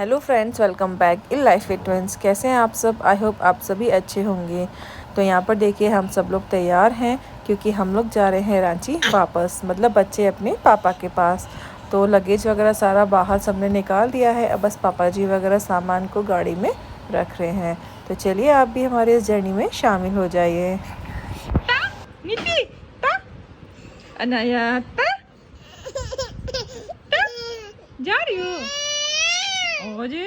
Hello friends, welcome back in life with twins. कैसे हैं आप सब? आई होप आप सभी अच्छे होंगे। तो यहाँ पर देखिए हम सब लोग तैयार हैं क्योंकि हम लोग जा रहे हैं रांची वापस, मतलब बच्चे अपने पापा के पास। तो लगेज वगैरह सारा बाहर सबने निकाल दिया है, अब बस पापा जी वगैरह सामान को गाड़ी में रख रहे हैं। तो चलिए आप भी हमारे इस जर्नी में शामिल हो जाइए। अनाया जा रही हो जी।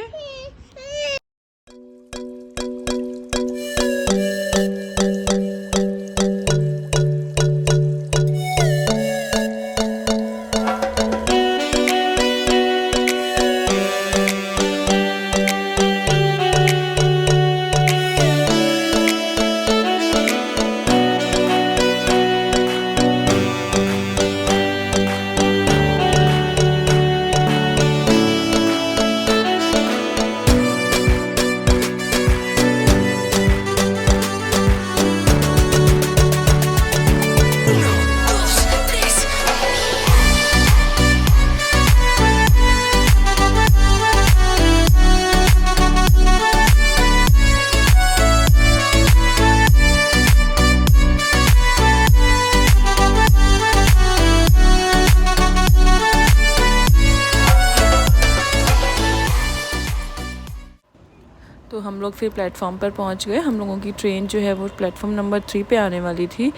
तो हम लोग फिर प्लेटफॉर्म पर पहुंच गए। हम लोगों की ट्रेन जो है वो प्लेटफॉर्म नंबर 3 पे आने वाली थी।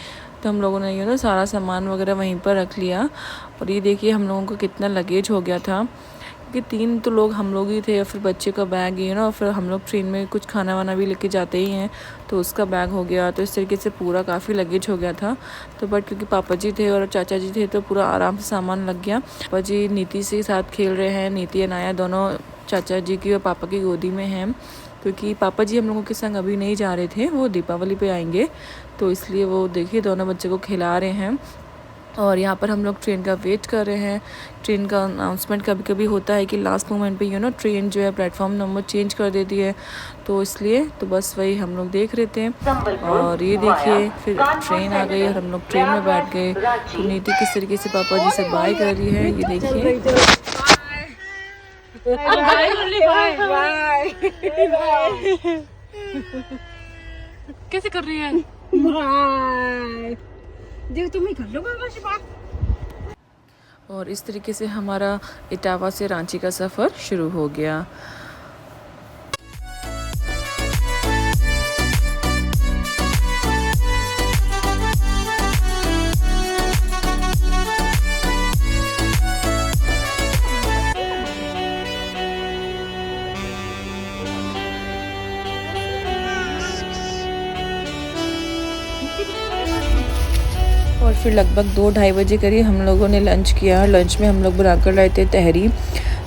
तो हम लोगों ने सारा सामान वगैरह वहीं पर रख लिया। और ये देखिए हम लोगों को कितना लगेज हो गया था, क्योंकि 3 तो लोग हम लोग ही थे और फिर बच्चे का बैग और फिर हम लोग ट्रेन में कुछ खाना वाना भी लेके जाते ही हैं, तो उसका बैग हो गया। तो इस तरीके से पूरा काफ़ी लगेज हो गया था। तो बट क्योंकि पापा जी थे और चाचा जी थे तो पूरा आराम से सामान लग गया। पापा जी नीति से साथ खेल रहे हैं। नीति अनाया दोनों चाचा जी की और पापा की गोदी में हैं, क्योंकि पापा जी हम लोगों के संग अभी नहीं जा रहे थे, वो दीपावली पे आएंगे। तो इसलिए वो देखिए दोनों बच्चे को खिला रहे हैं। और यहाँ पर हम लोग ट्रेन का वेट कर रहे हैं। ट्रेन का अनाउंसमेंट कभी कभी होता है कि लास्ट मोमेंट पे ट्रेन जो है प्लेटफॉर्म नंबर चेंज कर देती है, तो इसलिए तो बस वही हम लोग देख रहे थे। और ये देखिए फिर ट्रेन आ गई और हम लोग ट्रेन में बैठ गए। तो नीति किस तरीके से पापा जी से बाय कर रही है, ये देखिए। कैसे कर रही है? देख तुम ही कर लो बाबा। और इस तरीके से हमारा इटावा से रांची का सफ़र शुरू हो गया। और फिर लगभग 2-2:30 बजे करीब हम लोगों ने लंच किया। लंच में हम लोग बनाकर लाए थे तहरी।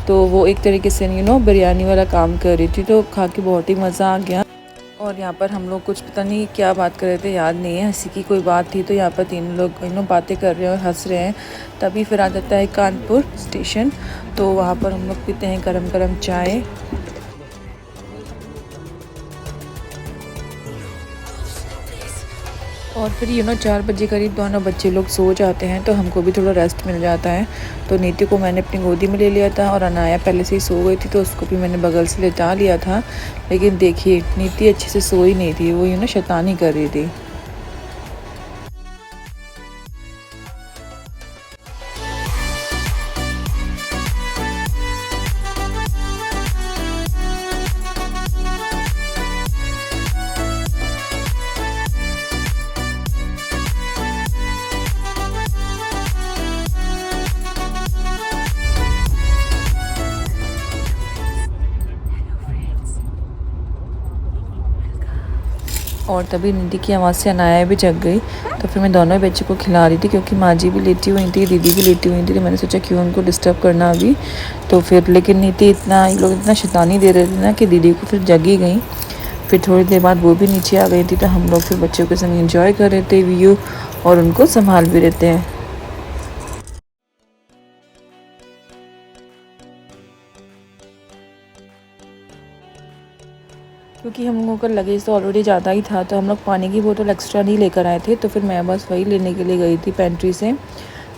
तो वो एक तरीके से बिरयानी वाला काम कर रही थी, तो खा के बहुत ही मज़ा आ गया। और यहाँ पर हम लोग कुछ पता नहीं क्या बात कर रहे थे, याद नहीं है। हंसी की कोई बात थी, तो यहाँ पर 3 लोग बातें कर रहे हैं और हंस रहे हैं। तभी फिर आ जाता है कानपुर स्टेशन। तो वहाँ पर हम लोग पीते हैं गरम गरम चाय। और फिर 4 बजे करीब दोनों बच्चे लोग सो जाते हैं, तो हमको भी थोड़ा रेस्ट मिल जाता है। तो नीति को मैंने अपनी गोदी में ले लिया था और अनाया पहले से ही सो गई थी, तो उसको भी मैंने बगल से लेटा लिया था। लेकिन देखिए नीति अच्छे से सोई नहीं थी, वो शैतानी कर रही थी। और तभी नीति की आवाज़ से अनाया भी जग गई। तो फिर मैं दोनों बच्चे को खिला रही थी, क्योंकि माँ जी भी लेटी हुई थी, दीदी भी लेटी हुई थी। तो मैंने सोचा क्यों उनको डिस्टर्ब करना अभी। तो फिर लेकिन नीति ये लोग इतना शैतानी दे रहे थे ना कि दीदी को फिर जगी गई। फिर थोड़ी देर बाद वो भी नीचे आ गई थी। तो हम लोग फिर बच्चों के संग एंजॉय कर रहे थे व्यू, और उनको संभाल भी रहते हैं। क्योंकि हम लोगों का लगेज तो ऑलरेडी ज़्यादा ही था, तो हम लोग पानी की बोतल एक्स्ट्रा नहीं लेकर आए थे। तो फिर मैं बस वही लेने के लिए गई थी पेंट्री से।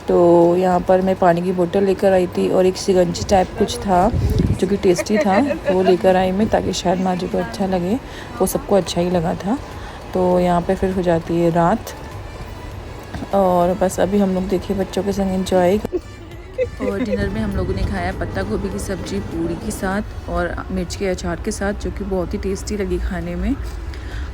तो यहाँ पर मैं पानी की बोतल लेकर आई थी और एक शिकंजी टाइप कुछ था, जो कि टेस्टी था, तो वो लेकर आई मैं ताकि शायद माँ जी को अच्छा लगे। वो सबको अच्छा ही लगा था। तो यहाँ पे फिर हो जाती है रात, और बस अभी हम लोग देखिए बच्चों के संग एंजॉय। और डिनर में हम लोगों ने खाया पत्ता गोभी की सब्ज़ी पूरी के साथ और मिर्च के अचार के साथ, जो कि बहुत ही टेस्टी लगी खाने में।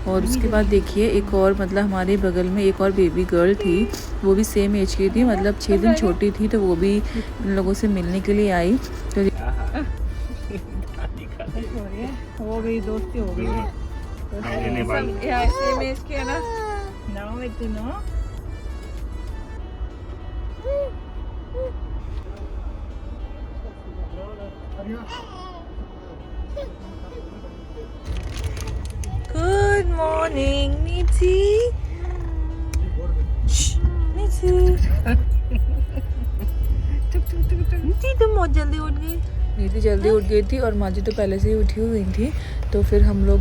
और उसके बाद देखिए एक और मतलब हमारे बगल में एक और बेबी गर्ल थी, वो भी सेम एज की थी, मतलब 6 दिन छोटी थी, तो वो भी इन लोगों से मिलने के लिए आई। तो हो गई दोस्ती हो गई सेम एज के है ना। नाउ इतना Good morning, Niti. Shh, Niti. नीति तुम बहुत जल्दी उठ गई। नीति जल्दी उठ गई थी और माँ जी तो पहले से ही उठी हुई थी। तो फिर हम लोग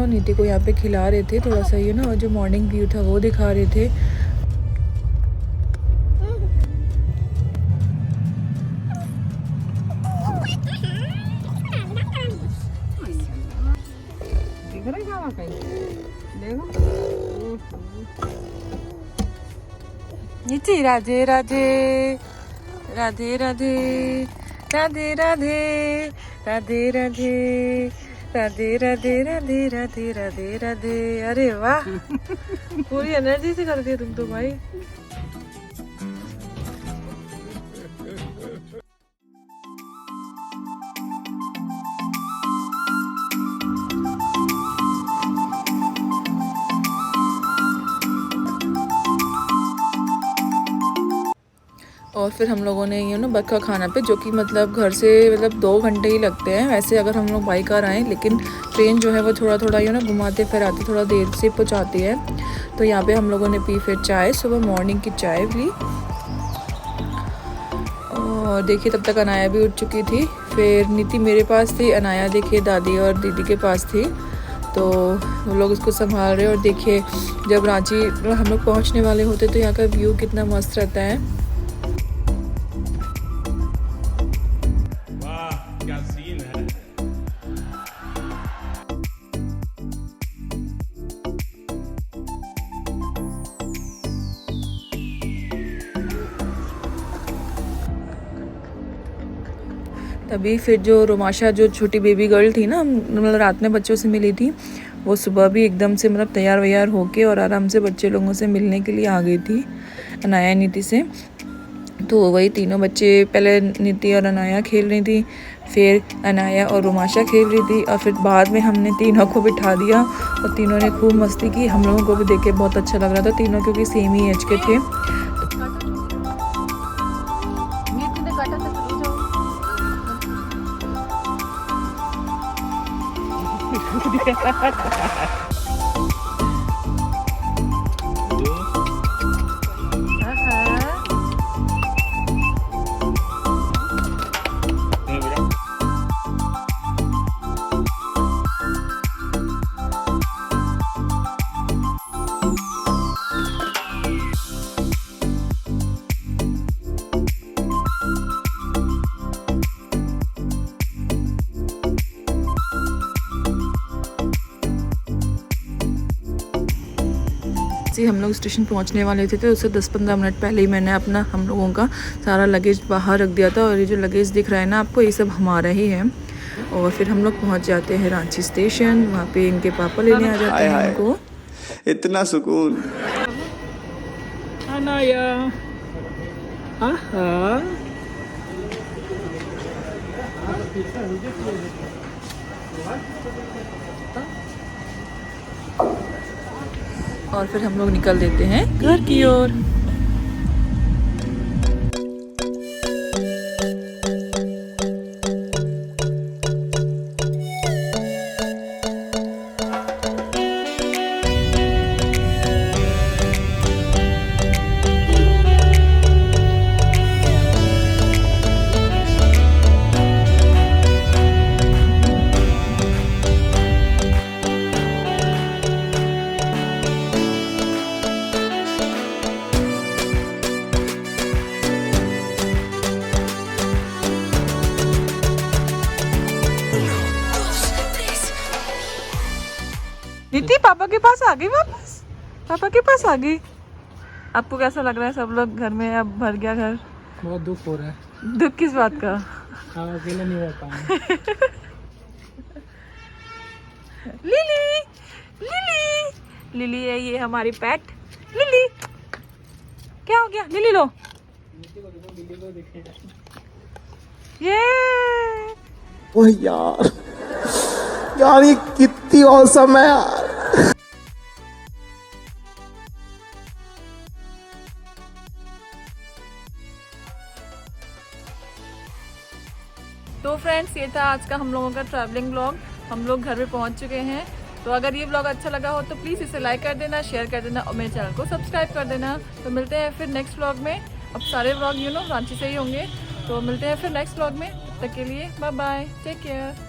नीति को यहाँ पे खिला रहे थे, थोड़ा सा और जो मॉर्निंग व्यू था वो दिखा रहे थे। नीति राधे राधे राधे राधे राधे राधे राधे राधे राधे राधे राधे राधे राधे राधे। अरे वाह, पूरी एनर्जी से करती है तुम तो भाई। और फिर हम लोगों ने बक्का खाना पे, जो कि मतलब घर से मतलब 2 घंटे ही लगते हैं वैसे अगर हम लोग बाई कार आएँ, लेकिन ट्रेन जो है वो थोड़ा थोड़ा घुमाते फिराते थोड़ा देर से पहुंचाती है। तो यहाँ पे हम लोगों ने पी फिर चाय, सुबह मॉर्निंग की चाय पी। और देखिए तब तक अनाया भी उठ चुकी थी। फिर नीति मेरे पास थी, अनाया देखिए दादी और दीदी के पास थी। तो वो लोग इसको संभाल रहे। और देखिए जब रांची हम लोग पहुँचने वाले होते तो यहाँ का व्यू कितना मस्त रहता है। तभी फिर जो रोमाशा जो छोटी बेबी गर्ल थी ना, मतलब रात में बच्चों से मिली थी, वो सुबह भी एकदम से मतलब तैयार वैयार होके और आराम से बच्चे लोगों से मिलने के लिए आ गई थी अनाया नीति से। तो वही तीनों बच्चे, पहले नीति और अनाया खेल रही थी, फिर अनाया और रोमाशा खेल रही थी, और फिर बाद में हमने तीनों को बिठा दिया और तीनों ने खूब मस्ती की। हम लोगों को भी देख के बहुत अच्छा लग रहा था, तीनों क्योंकि सेम ही एज के थे। हम लोग स्टेशन पहुंचने वाले थे, तो उससे 10-15 मिनट पहले ही मैंने अपना हम लोगों का सारा लगेज बाहर रख दिया था। और ये जो लगेज दिख रहा है ना आपको, ये सब हमारा ही है। और फिर हम लोग पहुंच जाते हैं रांची स्टेशन। वहाँ पे इनके पापा लेने आ जाते हैं हमको। इतना सुकून। अनाया और फिर हम लोग निकल देते हैं घर की ओर। पापा के पास आ गई वापस, पापा के पास आ गई। आपको कैसा लग रहा है? सब लोग घर में, अब भर गया घर। बहुत दुख हो रहा है। दुख किस बात का? आप अकेले नहीं रह पाएंगे। लिली, लिली, लिली है ये हमारी पेट। लिली, क्या हो गया? लिली लो ये। ओह यार, यार ये कितनी औसम है यार। तो फ्रेंड्स, ये था आज का हम लोगों का ट्रैवलिंग व्लॉग। हम लोग घर पे पहुंच चुके हैं। तो अगर ये व्लॉग अच्छा लगा हो तो प्लीज़ इसे लाइक कर देना, शेयर कर देना और मेरे चैनल को सब्सक्राइब कर देना। तो मिलते हैं फिर नेक्स्ट व्लॉग में। अब सारे व्लॉग रांची से ही होंगे। तो मिलते हैं फिर नेक्स्ट व्लॉग में। तब तक के लिए बाय बाय, टेक केयर।